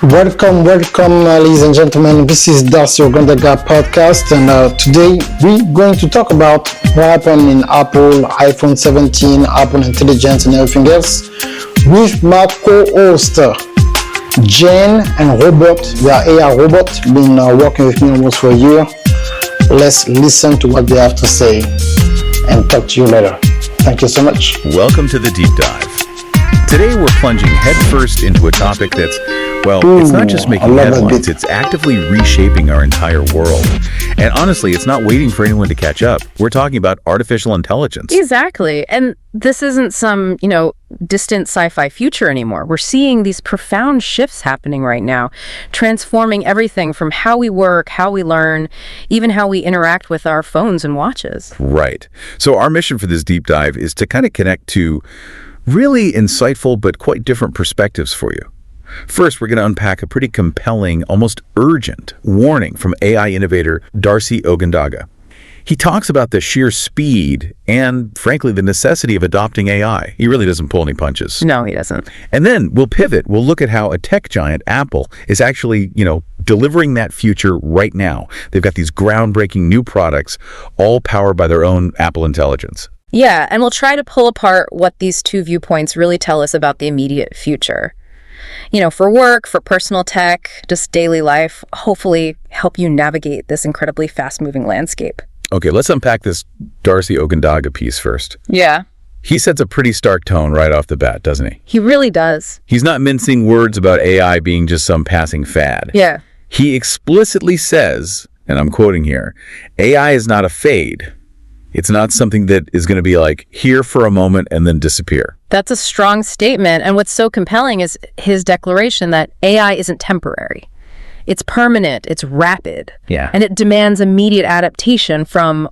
Welcome, ladies and gentlemen. This is Darcy Ogondaga podcast, and today we're going to talk about what happened in Apple, iPhone 17, Apple Intelligence, and everything else with my co-host, Jane and Robert. We are AI Robot, been working with me almost for a year. Let's listen to what they have to say and talk to you later. Thank you so much. Welcome to the deep dive. Today we're plunging headfirst into a topic that's, it's not just making headlines, it's actively reshaping our entire world. And honestly, it's not waiting for anyone to catch up. We're talking about artificial intelligence. Exactly. And this isn't some, distant sci-fi future anymore. We're seeing these profound shifts happening right now, transforming everything from how we work, how we learn, even how we interact with our phones and watches. Right. So our mission for this deep dive is to kind of connect to really insightful but quite different perspectives for you. First, we're going to unpack a pretty compelling, almost urgent warning from AI innovator Darcy Ogondaga. He talks about the sheer speed and, frankly, the necessity of adopting AI. He really doesn't pull any punches. No, he doesn't. And then we'll pivot. We'll look at how a tech giant, Apple, is actually, delivering that future right now. They've got these groundbreaking new products, all powered by their own Apple Intelligence. Yeah, and we'll try to pull apart what these two viewpoints really tell us about the immediate future. For work, for personal tech, just daily life, hopefully help you navigate this incredibly fast-moving landscape. Okay, let's unpack this Darcy Ogondaga piece first. Yeah. He sets a pretty stark tone right off the bat, doesn't he? He really does. He's not mincing words about AI being just some passing fad. Yeah. He explicitly says, and I'm quoting here, AI is not a fad. It's not something that is going to be like here for a moment and then disappear. That's a strong statement. And what's so compelling is his declaration that AI isn't temporary. It's permanent. It's rapid. Yeah. And it demands immediate adaptation from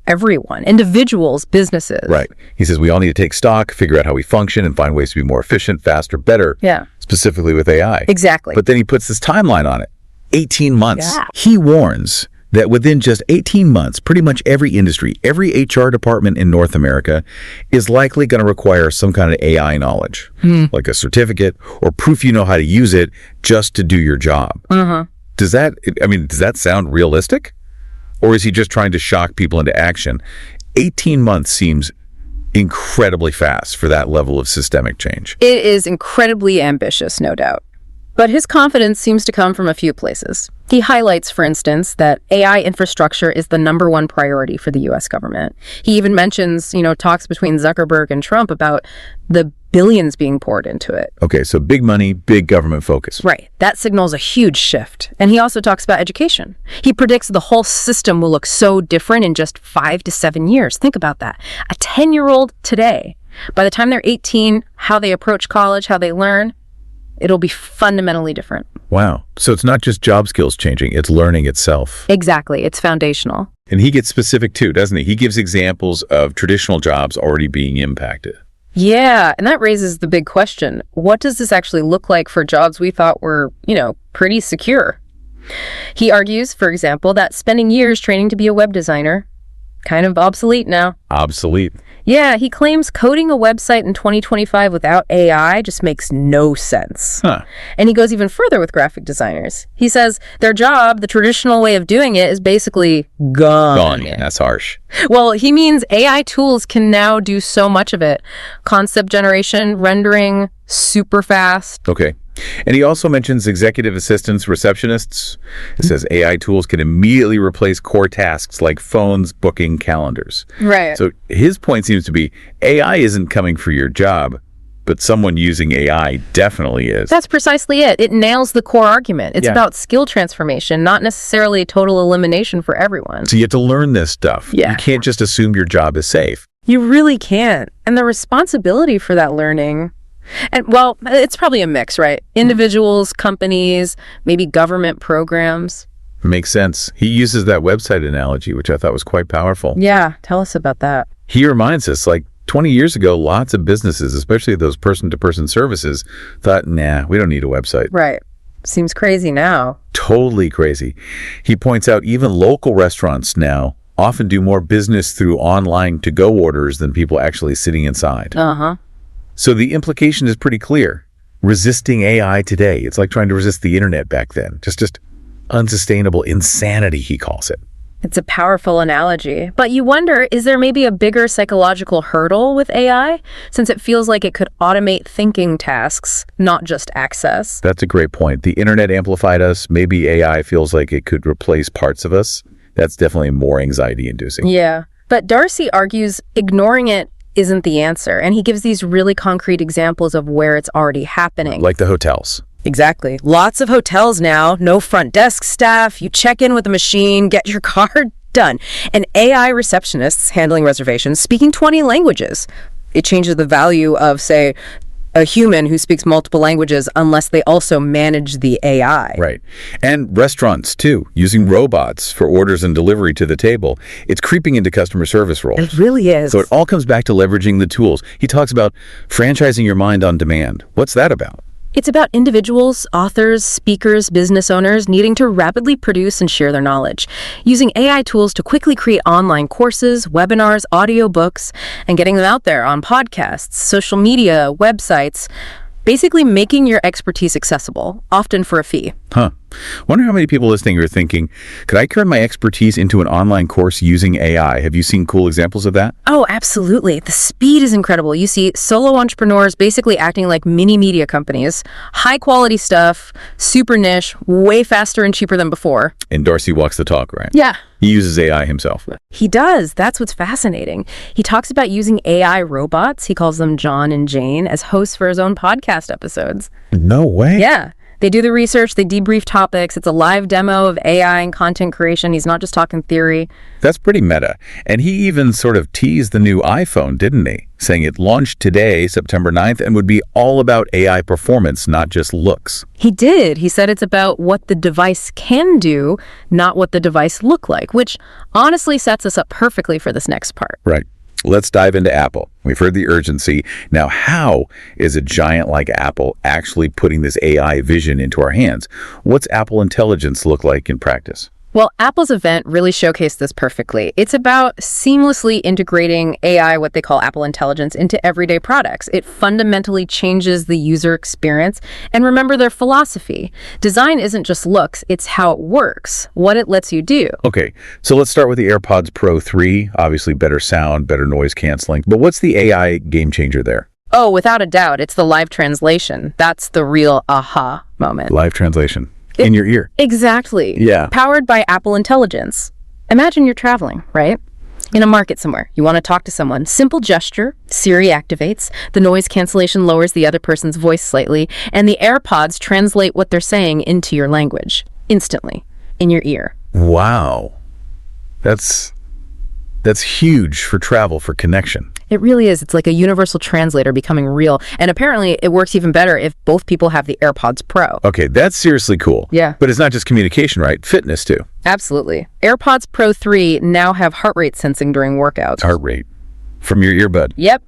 everyone, individuals, businesses. Right. He says we all need to take stock, figure out how we function, and find ways to be more efficient, faster, better. Yeah. Specifically with AI. Exactly. But then he puts this timeline on it. 18 months. Yeah. He warns that within just 18 months, pretty much every industry, every HR department in North America is likely going to require some kind of AI knowledge, like a certificate or proof you know how to use it just to do your job. Uh-huh. Does that sound realistic? Or is he just trying to shock people into action? 18 months seems incredibly fast for that level of systemic change. It is incredibly ambitious, no doubt. But his confidence seems to come from a few places. He highlights, for instance, that AI infrastructure is the number one priority for the U.S. government. He even mentions, talks between Zuckerberg and Trump about the billions being poured into it. Okay, so big money, big government focus. Right. That signals a huge shift. And he also talks about education. He predicts the whole system will look so different in just 5 to 7 years. Think about that. A 10-year-old today, by the time they're 18, how they approach college, how they learn, it'll be fundamentally different. Wow. So it's not just job skills changing, it's learning itself. Exactly. It's foundational. And he gets specific too, doesn't he? He gives examples of traditional jobs already being impacted. Yeah, and that raises the big question. What does this actually look like for jobs we thought were, pretty secure? He argues, for example, that spending years training to be a web designer, kind of obsolete now. Obsolete. Yeah, he claims coding a website in 2025 without AI just makes no sense. Huh. And he goes even further with graphic designers. He says their job, the traditional way of doing it, is basically gone. Gone, yeah, that's harsh. Well, he means AI tools can now do so much of it. Concept generation, rendering, super fast. Okay. And he also mentions executive assistants, receptionists. It says AI tools can immediately replace core tasks like phones, booking, calendars. Right. So his point seems to be AI isn't coming for your job, but someone using AI definitely is. That's precisely it. It nails the core argument. It's about skill transformation, not necessarily total elimination for everyone. So you have to learn this stuff. Yeah. You can't just assume your job is safe. You really can't. And the responsibility for that learning... And it's probably a mix, right? Individuals, companies, maybe government programs. Makes sense. He uses that website analogy, which I thought was quite powerful. Yeah, tell us about that. He reminds us, 20 years ago, lots of businesses, especially those person-to-person services, thought, nah, we don't need a website. Right. Seems crazy now. Totally crazy. He points out even local restaurants now often do more business through online to-go orders than people actually sitting inside. Uh-huh. So the implication is pretty clear. resisting AI today. It's like trying to resist the internet back then. Just unsustainable insanity, he calls it. It's a powerful analogy. But you wonder, is there maybe a bigger psychological hurdle with AI, since it feels like it could automate thinking tasks, not just access? That's a great point. The internet amplified us. Maybe AI feels like it could replace parts of us. That's definitely more anxiety-inducing. Yeah. But Darcy argues ignoring it isn't the answer, and he gives these really concrete examples of where it's already happening. Like the hotels. Exactly. Lots of hotels now, no front desk staff, you check in with a machine, get your card, done. And AI receptionists handling reservations, speaking 20 languages. It changes the value of, say, a human who speaks multiple languages unless they also manage the AI. Right. And restaurants, too, using robots for orders and delivery to the table. It's creeping into customer service roles. It really is. So it all comes back to leveraging the tools. He talks about franchising your mind on demand. What's that about? It's about individuals, authors, speakers, business owners needing to rapidly produce and share their knowledge, using AI tools to quickly create online courses, webinars, audiobooks, and getting them out there on podcasts, social media, websites, basically making your expertise accessible, often for a fee. Huh. Wonder how many people listening are thinking, could I turn my expertise into an online course using AI? Have you seen cool examples of that? Oh, absolutely. The speed is incredible. You see solo entrepreneurs basically acting like mini media companies, high quality stuff, super niche, way faster and cheaper than before. And Darcy walks the talk, right? Yeah. He uses AI himself. He does. That's what's fascinating. He talks about using AI robots, he calls them John and Jane, as hosts for his own podcast episodes. No way. Yeah. They do the research, they debrief topics. It's a live demo of AI and content creation. He's not just talking theory. That's pretty meta. And he even sort of teased the new iPhone, didn't he? Saying it launched today, September 9th, and would be all about AI performance, not just looks. He did. He said it's about what the device can do, not what the device look like, which honestly sets us up perfectly for this next part. Right. Let's dive into Apple. We've heard the urgency. Now, how is a giant like Apple actually putting this AI vision into our hands? What's Apple Intelligence look like in practice? Well, Apple's event really showcased this perfectly. It's about seamlessly integrating AI, what they call Apple Intelligence, into everyday products. It fundamentally changes the user experience. And remember their philosophy. Design isn't just looks, it's how it works, what it lets you do. Okay, so let's start with the AirPods Pro 3. Obviously better sound, better noise canceling. But what's the AI game changer there? Oh, without a doubt, it's the live translation. That's the real aha moment. Live translation. In your ear. Exactly. Yeah. Powered by Apple Intelligence. Imagine you're traveling, right? In a market somewhere. You want to talk to someone. Simple gesture. Siri activates. The noise cancellation lowers the other person's voice slightly. And the AirPods translate what they're saying into your language. Instantly. In your ear. Wow. That's huge for travel, for connection. It really is. It's like a universal translator becoming real. And apparently it works even better if both people have the AirPods Pro. Okay, that's seriously cool. Yeah. But it's not just communication, right? Fitness, too. Absolutely. AirPods Pro 3 now have heart rate sensing during workouts. Heart rate. From your earbud. Yep.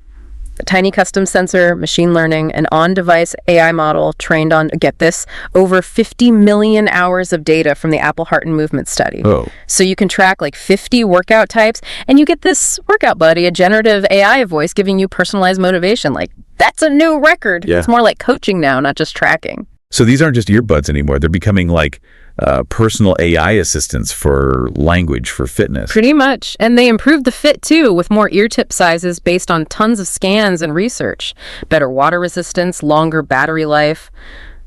A tiny custom sensor, machine learning, an on-device AI model trained on, get this, over 50 million hours of data from the Apple Heart and Movement Study. Oh. So you can track like 50 workout types, and you get this workout buddy, a generative AI voice giving you personalized motivation. Like, that's a new record. Yeah. It's more like coaching now, not just tracking. So these aren't just earbuds anymore. They're becoming like personal AI assistants for language, for fitness. Pretty much. And they improved the fit, too, with more ear tip sizes based on tons of scans and research. Better water resistance, longer battery life.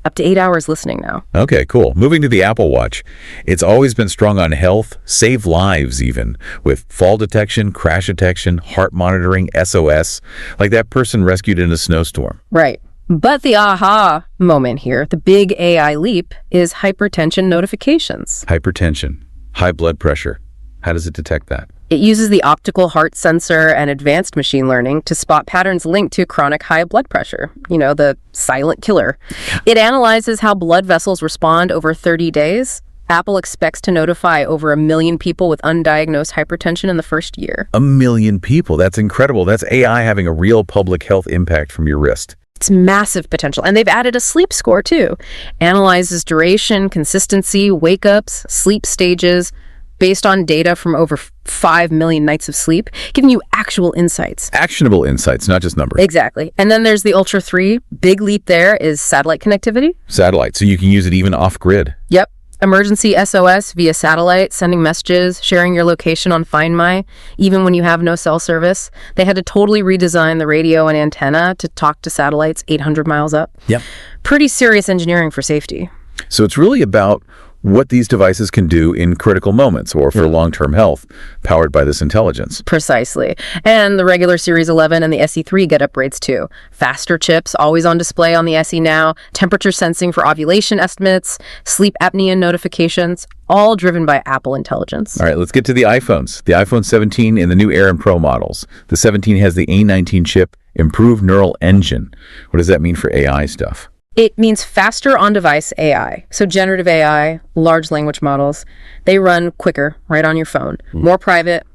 Up to 8 hours listening now. Okay, cool. Moving to the Apple Watch. It's always been strong on health, save lives even, with fall detection, crash detection, heart monitoring, SOS, like that person rescued in a snowstorm. Right. But the aha moment here, the big AI leap, is hypertension notifications. Hypertension, high blood pressure. How does it detect that? It uses the optical heart sensor and advanced machine learning to spot patterns linked to chronic high blood pressure, the silent killer. It analyzes how blood vessels respond over 30 days. Apple expects to notify over 1 million people with undiagnosed hypertension in the first year. 1 million people. That's incredible. That's AI having a real public health impact from your wrist. It's massive potential. And they've added a sleep score, too. Analyzes duration, consistency, wake-ups, sleep stages. based on data from over 5 million nights of sleep, giving you actual insights. Actionable insights, not just numbers. Exactly. And then there's the Ultra 3. Big leap there is satellite connectivity. Satellite, so you can use it even off-grid. Yep. Emergency SOS via satellite, sending messages, sharing your location on Find My, even when you have no cell service. They had to totally redesign the radio and antenna to talk to satellites 800 miles up. Yep. Pretty serious engineering for safety. So it's really about what these devices can do in critical moments or for long-term health, powered by this intelligence. Precisely. And the regular Series 11 and the SE3 get upgrades too. Faster chips, always on display on the SE now, temperature sensing for ovulation estimates, sleep apnea notifications, all driven by Apple intelligence. All right, let's get to the iPhones. The iPhone 17 and the new Air and Pro models. The 17 has the A19 chip, improved neural engine. What does that mean for AI stuff? It means faster on-device AI. So generative AI, large language models, they run quicker right on your phone. More private,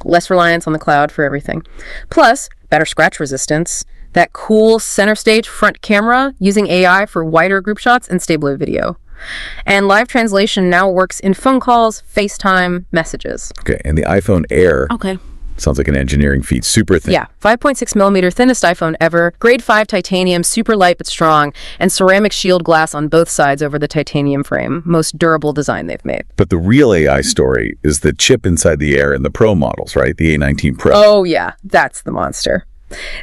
less reliance on the cloud for everything. Plus, better scratch resistance, that cool center stage front camera using AI for wider group shots and stable video. And live translation now works in phone calls, FaceTime, messages. Okay, and the iPhone Air. Okay. Sounds like an engineering feat. Super thin. Yeah, 5.6 millimeter, thinnest iPhone ever, grade 5 titanium, super light but strong, and ceramic shield glass on both sides over the titanium frame. Most durable design they've made. But the real AI story is the chip inside the Air in the Pro models, right? The A19 Pro. Oh yeah, that's the monster.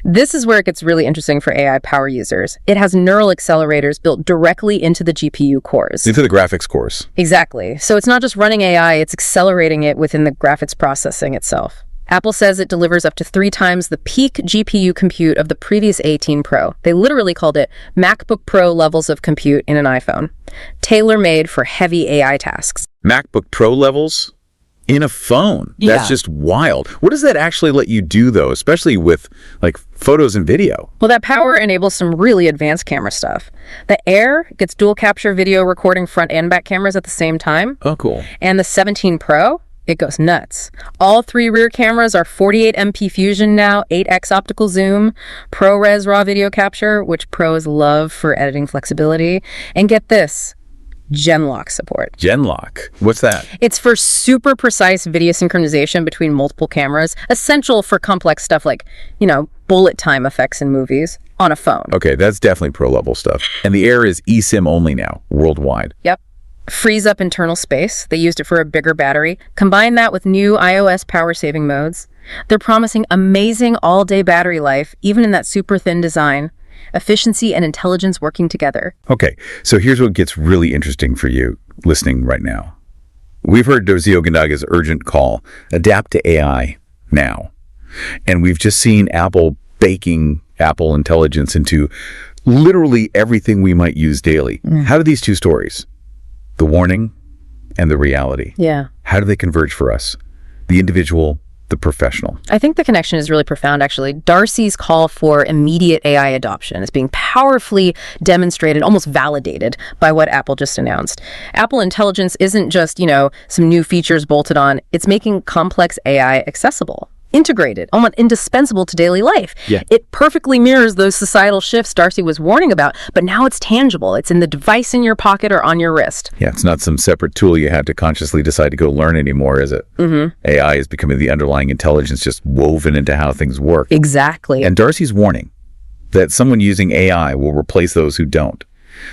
This is where it gets really interesting for AI power users. It has neural accelerators built directly into the GPU cores. Into the graphics cores. Exactly. So it's not just running AI, it's accelerating it within the graphics processing itself. Apple says it delivers up to 3 times the peak GPU compute of the previous 18 Pro. They literally called it MacBook Pro levels of compute in an iPhone, tailor-made for heavy AI tasks. MacBook Pro levels in a phone. Yeah. That's just wild. What does that actually let you do, though, especially with like photos and video? Well, that power enables some really advanced camera stuff. The Air gets dual capture video recording front and back cameras at the same time. Oh, cool. And the 17 Pro, it goes nuts. All 3 rear cameras are 48 MP fusion now, 8x optical zoom, ProRes raw video capture, which pros love for editing flexibility. And get this, Genlock support. Genlock. What's that? It's for super precise video synchronization between multiple cameras, essential for complex stuff like, bullet time effects in movies on a phone. Okay, that's definitely pro level stuff. And the Air is eSIM only now, worldwide. Yep. Frees up internal space. They used it for a bigger battery. Combine that with new iOS power-saving modes. They're promising amazing all-day battery life, even in that super thin design. Efficiency and intelligence working together. Okay, so here's what gets really interesting for you listening right now. We've heard Dorzio Gandaga's urgent call, adapt to AI now. And we've just seen Apple baking Apple intelligence into literally everything we might use daily. How do these two stories, the warning and the reality, how do they converge for us? The individual, the professional. I think the connection is really profound, actually. Darcy's call for immediate AI adoption is being powerfully demonstrated, almost validated by what Apple just announced. Apple Intelligence isn't just, some new features bolted on. It's making complex AI accessible, integrated, almost indispensable to daily life. Yeah. It perfectly mirrors those societal shifts Darcy was warning about, but now it's tangible. It's in the device in your pocket or on your wrist. Yeah, it's not some separate tool you have to consciously decide to go learn anymore, is it? AI is becoming the underlying intelligence just woven into how things work. Exactly. And Darcy's warning that someone using AI will replace those who don't.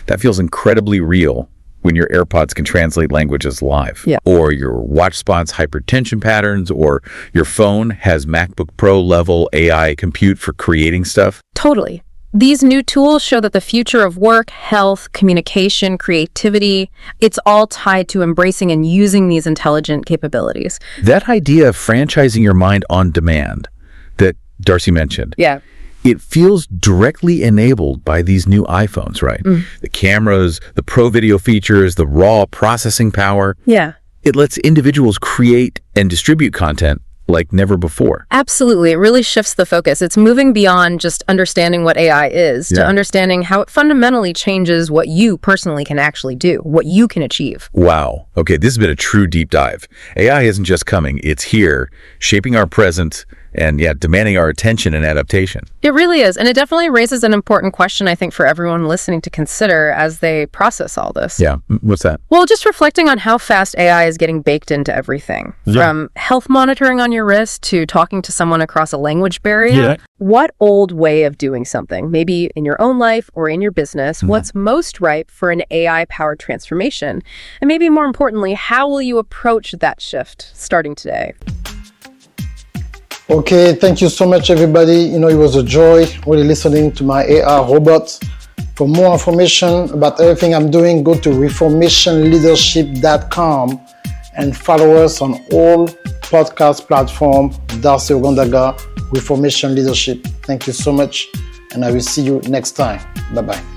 That feels incredibly real when your AirPods can translate languages live, or your watch spots hypertension patterns, or your phone has MacBook Pro level AI compute for creating stuff. Totally. These new tools show that the future of work, health, communication, creativity, it's all tied to embracing and using these intelligent capabilities. That idea of franchising your mind on demand that Darcy mentioned. It feels directly enabled by these new iPhones, right? The cameras, the pro video features, the raw processing power. It lets individuals create and distribute content like never before. Absolutely. It really shifts the focus. It's moving beyond just understanding what AI is to understanding how it fundamentally changes what you personally can actually do, what you can achieve. Wow. Okay, this has been a true deep dive. AI isn't just coming, it's here, shaping our present and demanding our attention and adaptation. It really is. And it definitely raises an important question, I think, for everyone listening to consider as they process all this. Yeah. What's that? Well, just reflecting on how fast AI is getting baked into everything. Yeah. From health monitoring on your wrist to talking to someone across a language barrier. Yeah. What old way of doing something, maybe in your own life or in your business, what's most ripe for an AI-powered transformation? And maybe more importantly, how will you approach that shift starting today? Okay, thank you so much, everybody. It was a joy really listening to my AI robot. For more information about everything I'm doing, go to reformationleadership.com and follow us on all podcast platforms. Darcy Ogondaga, Reformation Leadership. Thank you so much, and I will see you next time. Bye-bye.